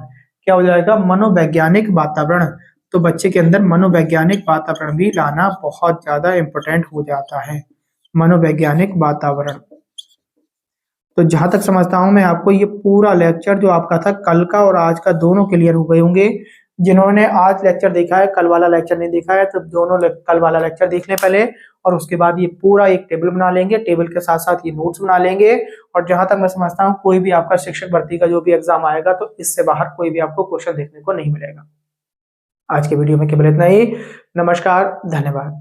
क्या हो जाएगा? मनोवैज्ञानिक वातावरण। तो बच्चे के अंदर मनोवैज्ञानिक वातावरण भी लाना बहुत ज्यादा इंपॉर्टेंट हो जाता है, मनोवैज्ञानिक वातावरण। तो जहां तक समझता हूं मैं, आपको ये पूरा लेक्चर जो आपका था कल का और आज का दोनों क्लियर हो गए होंगे। जिन्होंने आज लेक्चर देखा है, कल वाला लेक्चर नहीं देखा है, तो दोनों कल वाला लेक्चर देख लें पहले, और उसके बाद ये पूरा एक टेबल बना लेंगे, टेबल के साथ साथ ये नोट्स बना लेंगे। और जहां तक मैं समझता हूँ, कोई भी आपका शिक्षक भर्ती का जो भी एग्जाम आएगा तो इससे बाहर कोई भी आपको क्वेश्चन देखने को नहीं मिलेगा। आज के वीडियो में केवल इतना ही। नमस्कार, धन्यवाद।